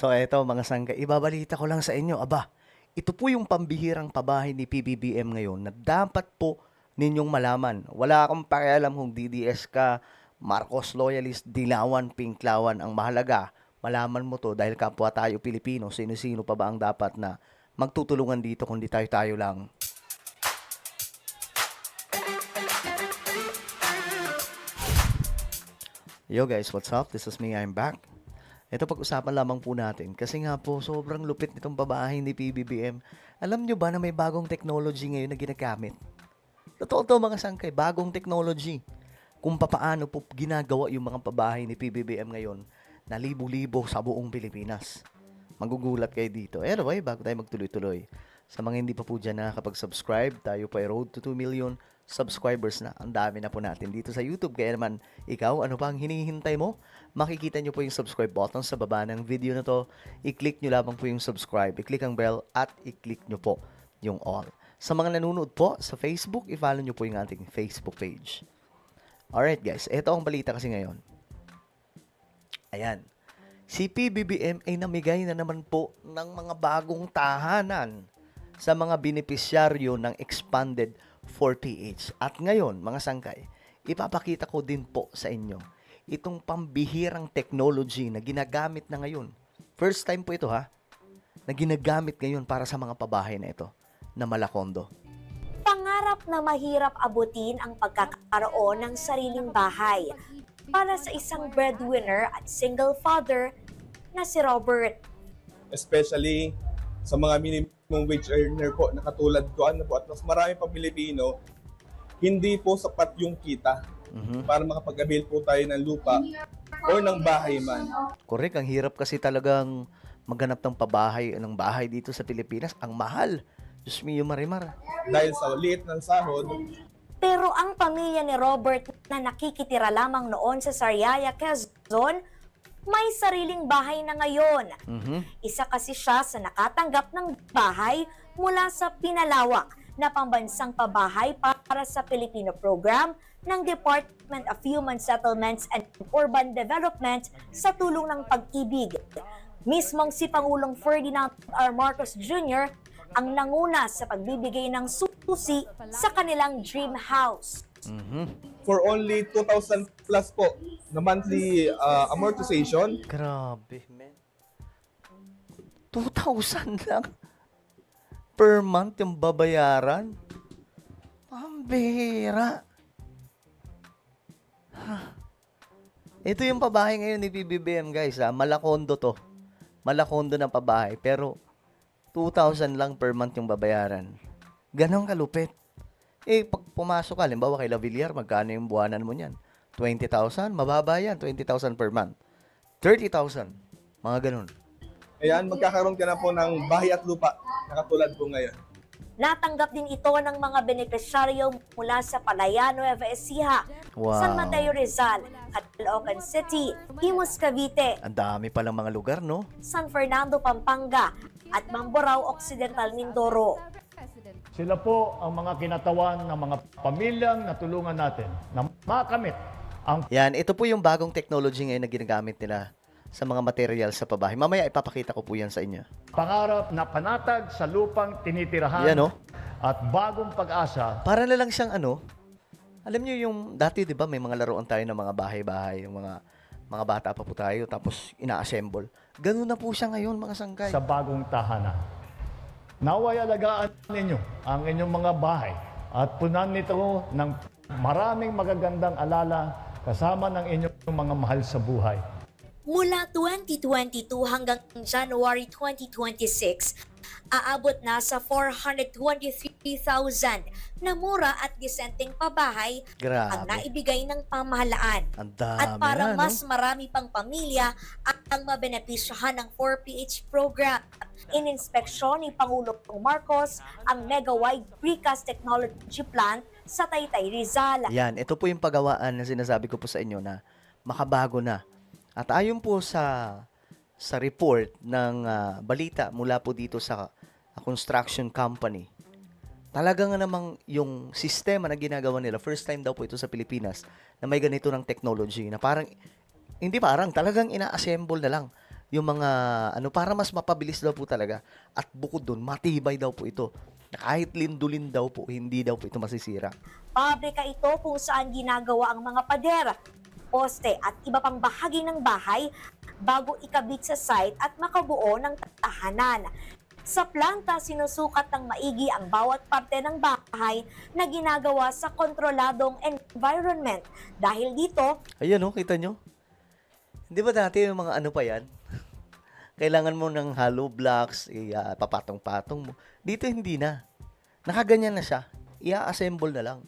So eto mga sangga, ibabalita ko lang sa inyo, aba, ito po yung pambihirang pabahay ni PBBM ngayon na dapat po ninyong malaman. Wala akong pakialam kung DDS ka, Marcos loyalist, Dilawan, Pinklawan. Ang mahalaga, malaman mo to dahil kapwa tayo Pilipino, sino-sino pa ba ang dapat na magtutulungan dito kundi tayo-tayo lang. Yo guys, what's up? This is me, I'm back. Ito pag-usapan lamang po natin kasi nga po sobrang lupit nitong babae ni PBBM. Alam nyo ba na may bagong technology ngayon na ginagamit? Totoo to mga sangkay, bagong technology. Kung papaano po ginagawa yung mga pabahay ni PBBM ngayon na libo-libo sa buong Pilipinas. Magugulat kayo dito. Anyway, bago tayo magtuloy-tuloy. Sa mga hindi pa po dyan nakakapag-subscribe, tayo pa ay road to 2 million subscribers na. Ang dami na po natin dito sa YouTube. Kaya naman, ikaw, ano pa ang hinihintay mo? Makikita nyo po yung subscribe button sa baba ng video na to. I-click nyo lamang po yung subscribe. I-click ang bell at i-click nyo po yung all. Sa mga nanonood po sa Facebook, i-follow nyo po yung ating Facebook page. Alright guys, ito ang balita kasi ngayon. Ayan. Si PBBM ay namigay na naman po ng mga bagong tahanan sa mga benepisyaryo ng expanded 4PH. At ngayon, mga sangkay, ipapakita ko din po sa inyo itong pambihirang technology na ginagamit na ngayon. First time po ito na ginagamit ngayon para sa mga pabahay na ito na malakondo. Pangarap na mahirap abutin ang pagkakaroon ng sariling bahay para sa isang breadwinner at single father na si Robert. Especially sa mga minimum wage earner po na katulad ko po at mas marami pang Pilipino, hindi po sapat yung kita para makapag-avail po tayo ng lupa or ng bahay man. Correct, ang hirap kasi talagang maghanap ng bahay dito sa Pilipinas. Ang mahal. Diyos mio, Marimar. Dahil sa liit ng sahod, Pero ang pamilya ni Robert na nakikitira lamang noon sa Sariaya, Quezon, may sariling bahay na ngayon. Isa kasi siya sa nakatanggap ng bahay mula sa pinalawak na pambansang pabahay para sa Filipino program ng Department of Human Settlements and Urban Development sa tulong ng pag-ibig. Mismong si Pangulong Ferdinand R. Marcos Jr. ang nanguna sa pagbibigay ng susi sa kanilang dream house. for only 2,000 plus po na monthly amortization. Grabe, man. 2,000 lang per month yung babayaran. Pambira. Ito yung pabahay ngayon ni PBBM, guys. Malakondo to. Malakondo ng pabahay. Pero 2,000 lang per month yung babayaran. Ganon kalupit. Pag pumasok ka, halimbawa kay La Villar, magkano yung buwanan mo niyan? 20,000? Mababa yan, 20,000 per month. 30,000. Mga ganun. Ayan, magkakaroon ka na po ng bahay at lupa na katulad po ngayon. Natanggap din ito ng mga benepisyaryo mula sa Palayan, Nueva Ecija, Wow. San Mateo Rizal, Caloocan City, Imus Cavite, Ang dami palang mga lugar, no? San Fernando, Pampanga, at Mamburao Occidental, Mindoro. Sila po ang mga kinatawan ng mga pamilyang natulungan natin na makamit ang Yan, ito po yung bagong technology ngayon na ginagamit nila sa mga material sa pabahay. Mamaya ipapakita ko po yan sa inyo. pangarap na panatag sa lupang tinitirahan Yan, oh. at bagong pag-asa. Para na lang siyang alam niyo yung dati 'di ba may mga laruan tayo ng mga bahay-bahay, yung mga bata pa po tayo tapos ina-assemble. Ganun na po siya ngayon mga sangkay. Sa bagong tahanan. Naway alagaan ninyo ang inyong mga bahay at punan nito ng maraming magagandang alala kasama ng inyong mga mahal sa buhay. Mula 2022 hanggang January 2026, aabot na sa 423,000 na mura at disenteng pabahay ang Grabe. naibigay ng pamahalaan. Ang dami At para na, mas marami pang pamilya ang mabenepisyahan ng 4PH program, ininspeksyon ni Pangulong Marcos ang mega-wide precast technology plant sa Taytay, Rizal. Yan, ito po yung pagawaan na sinasabi ko po sa inyo na makabago na. At ayon po sa report ng balita mula po dito sa construction company, talaga nga namang yung sistema na ginagawa nila, first time daw po ito sa Pilipinas, na may ganito ng technology na parang, hindi parang, talagang ina-assemble na lang yung mga ano para mas mapabilis daw po talaga. At bukod doon, matibay daw po ito. Na kahit lindulin daw po, hindi daw po ito masisira. Pabrika ito kung saan ginagawa ang mga pader, poste at iba pang bahagi ng bahay bago ikabit sa site at makabuo ng tahanan. Sa planta, sinusukat ng maigi ang bawat parte ng bahay na ginagawa sa kontroladong environment. Dahil dito, Ayan oh, kita nyo? Di ba dati yung mga ano pa yan? Kailangan mo ng hollow blocks, papatong-patong mo. Dito hindi na. Nakaganyan na siya. Ia-assemble na lang.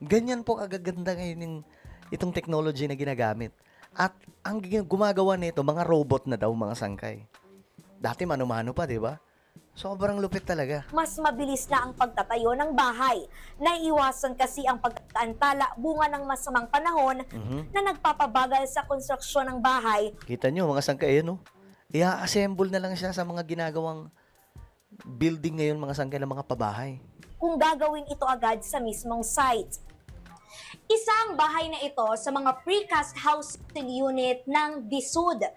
Ganyan po kagaganda ngayon itong technology na ginagamit. At ang gumagawa nito, mga robot na daw, mga sangkay. Dati mano-mano pa, di ba? Sobrang lupit talaga. mas mabilis na ang pagtatayo ng bahay. Naiiwasan kasi ang pagkaantala bunga ng masamang panahon na nagpapabagal sa konstruksyon ng bahay. Kita nyo, mga sangkay, no? Ia-assemble na lang siya sa mga ginagawang building ngayon, mga sangkay ng mga pabahay. Kung gagawin ito agad sa mismong site. Isa ang bahay na ito sa mga precast housing unit ng DSUD.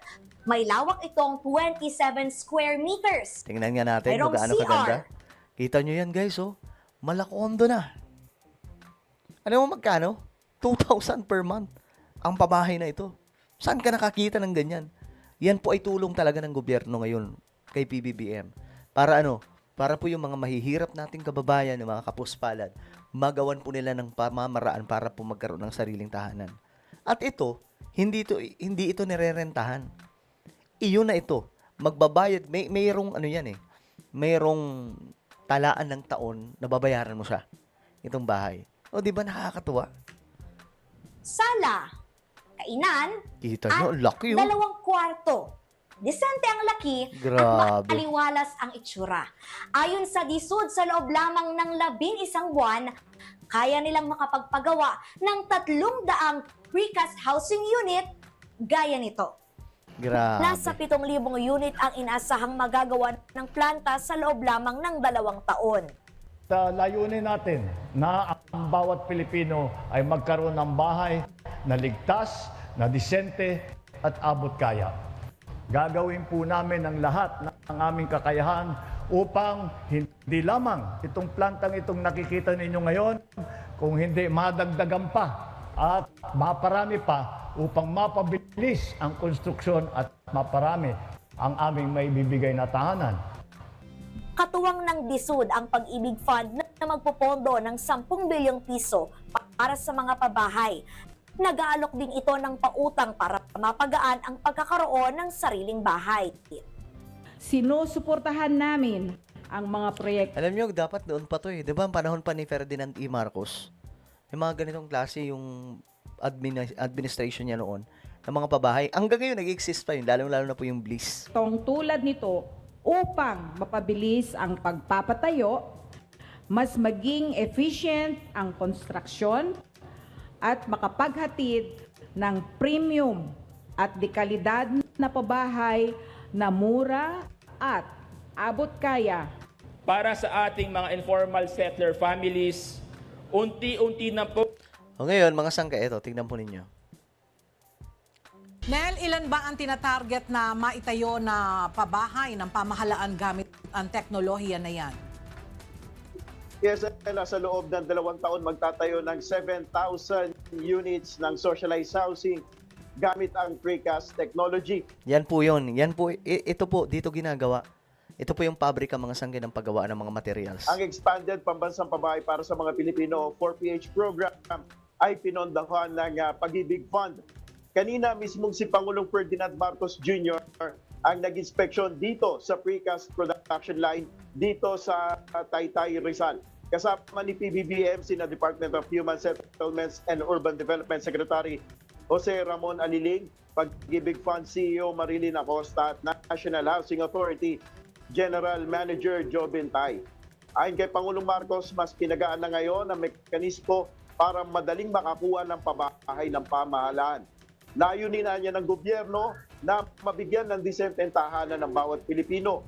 May lawak itong 27 square meters. Tingnan nga natin Mayroong kung gaano CR. kaganda. Kita nyo yan, guys, oh. Malakondo na. Alam mo magkano? 2,000 per month ang pabahay na ito. Saan ka nakakita ng ganyan? Yan po ay tulong talaga ng gobyerno ngayon kay PBBM. Para ano? Para po yung mga mahihirap nating kababayan, yung mga kapuspalad, magawan po nila ng pamamaraan para po magkaroon ng sariling tahanan. At ito, hindi ito nirerentahan. Iyon na ito. Magbabayad, mayroong ano yan eh. Mayroong talaan ng taon na babayaran mo siya. Itong bahay. O di ba nakakatuwa? Sala, kainan, Kita nyo, at laki oh. 2 kwarto. Desente ang laki at Grabe. maaliwalas ang itsura. Ayon sa DSUD, sa loob lamang ng 11 buwan, kaya nilang makapagpagawa ng 300 precast housing unit gaya nito. Grabe. Nasa 7,000 unit ang inaasahang magagawa ng planta sa loob lamang ng 2 taon. Sa layunin natin na ang bawat Pilipino ay magkaroon ng bahay na ligtas, na disente at abot kaya. Gagawin po namin ang lahat ng aming kakayahan upang hindi lamang itong plantang itong nakikita ninyo ngayon, kung hindi madagdagan pa at maparami pa upang mapabilis ang konstruksyon at maparami ang aming maibibigay na tahanan. Katuwang ng DSUD ang Pag-ibig Fund na magpopondo ng 10 bilyong piso para sa mga pabahay. Nag-aalok din ito ng pautang para mapagaan ang pagkakaroon ng sariling bahay. Sinusuportahan namin ang mga proyekto Alam nyo, dapat noon pa to eh. Di ba, ang panahon pa ni Ferdinand E. Marcos, yung mga ganitong klase yung administration niya noon, ng mga pabahay. Hanggang ngayon, nag-exist pa yun, lalong-lalo na po yung Bliss. tulad nito upang mapabilis ang pagpapatayo, mas maging efficient ang konstruksyon, at makapaghatid ng premium at dekalidad na pabahay na mura at abot kaya. Para sa ating mga informal settler families, unti-unti na po O ngayon, mga sangka, ito, tingnan po ninyo. Nel, ilan ba ang tinatarget na maitayo na pabahay ng pamahalaan gamit ang teknolohiya na yan? Yes, sa loob ng 2 taon magtatayo ng 7,000 units ng socialized housing gamit ang precast technology. Yan po yun. Yan po, ito po, dito ginagawa. Ito po yung pabrika, mga sangka ng paggawa ng mga materials. Ang expanded pambansang pabahay para sa mga Pilipino 4PH program ay pinondahan ng Pag-ibig Fund. Kanina mismong si Pangulong Ferdinand Marcos Jr. ang nag-inspeksyon dito sa precast production line dito sa Taytay, Rizal. Kasama ni PBBM, sina Department of Human Settlements and Urban Development Secretary Jose Ramon Aliling, Pag-ibig Fund CEO Marilyn Acosta at National Housing Authority General Manager Joe Bentay. Ayon kay Pangulong Marcos, mas pinagaan na ngayon ang mekanismo para madaling makakuha ng pabahay ng pamahalaan. Layunin na niya ng gobyerno na mabigyan ng disenteng tahanan ng bawat Pilipino.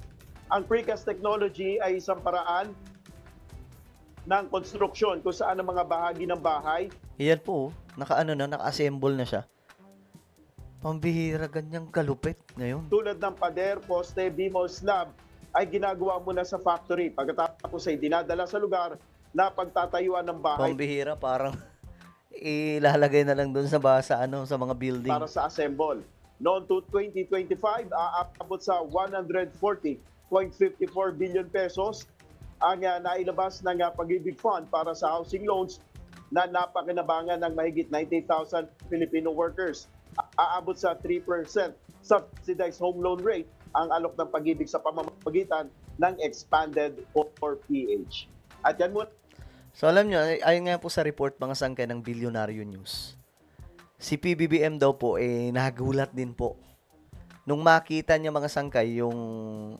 Ang precast technology ay isang paraan ng konstruksyon kung saan ang mga bahagi ng bahay Yan po, naka-assemble na siya. Pambihira, ganyang kalupit ngayon. Tulad ng pader, poste, beam o slab ay ginagawa muna sa factory. Pagkatapos ay dinadala sa lugar na pagtatayuan ng bahay Pambihira, parang ilalagay na lang doon sa basa, sa mga building. para sa assemble. Noon to 2025, aabot sa 140.54 billion pesos ang nailabas ng Pag-ibig Fund para sa housing loans na napakinabangan ng mahigit 98,000 Filipino workers. Aabot sa 3% subsidized home loan rate ang alok ng Pag-ibig sa pamamagitan ng expanded or PH. At yan muna. So alam nyo, ayon nga po sa report mga sangkay ng Bilyonaryo News, si PBBM daw po nagulat din po. Nung makita niya mga sangkay yung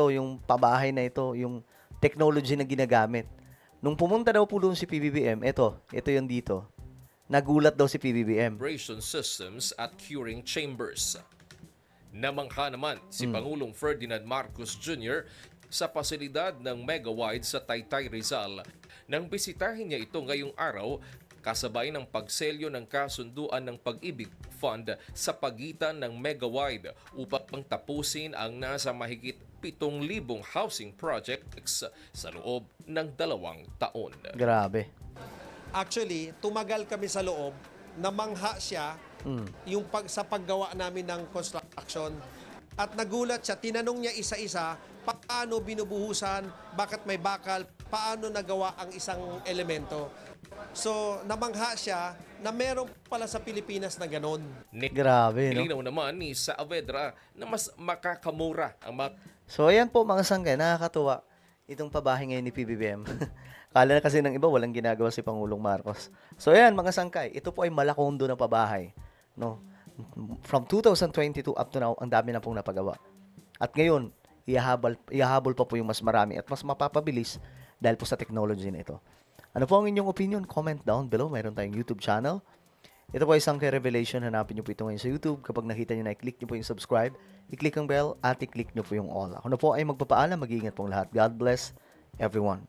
yung pabahay na ito, yung technology na ginagamit. Nung pumunta daw po doon si PBBM, ito yung dito. Nagulat daw si PBBM. Vibration systems at curing chambers. Namangha naman si Pangulong Ferdinand Marcos Jr. sa pasilidad ng Megawide sa Taytay, Rizal nang bisitahin niya ito ngayong araw kasabay ng pagselyo ng kasunduan ng Pag-ibig Fund sa pagitan ng Megawide upang tapusin ang nasa mahigit 7,000 housing projects sa loob ng 2 taon. Grabe. Actually, tumagal kami sa loob, namangha siya sa paggawa namin ng construction. At nagulat siya, tinanong niya isa-isa, paano binubuhusan, bakit may bakal, paano nagawa ang isang elemento. So, namangha siya na meron pala sa Pilipinas na ganon. Grabe, no? Nilinaw naman ni Saavedra na mas makakamura ang mga So, ayan po mga sangkay, nakakatuwa itong pabahay ngayon ni PBBM. Kala na kasi ng iba, walang ginagawa si Pangulong Marcos. So, ayan mga sangkay, ito po ay malakondo na pabahay. No? From 2022 up to now, ang dami na pong napagawa. At ngayon, ihahabol pa po yung mas marami at mas mapapabilis dahil po sa technology na ito. Ano po ang inyong opinion? Comment down below. Mayroon tayong YouTube channel. Ito po ay Sangkay Revelation. Hanapin nyo po ito ngayon sa YouTube. Kapag nakita nyo na, i-click nyo po yung subscribe, i-click ang bell, at i-click nyo po yung all. Ako na po ay magpapaalam. Mag-iingat pong lahat. God bless everyone.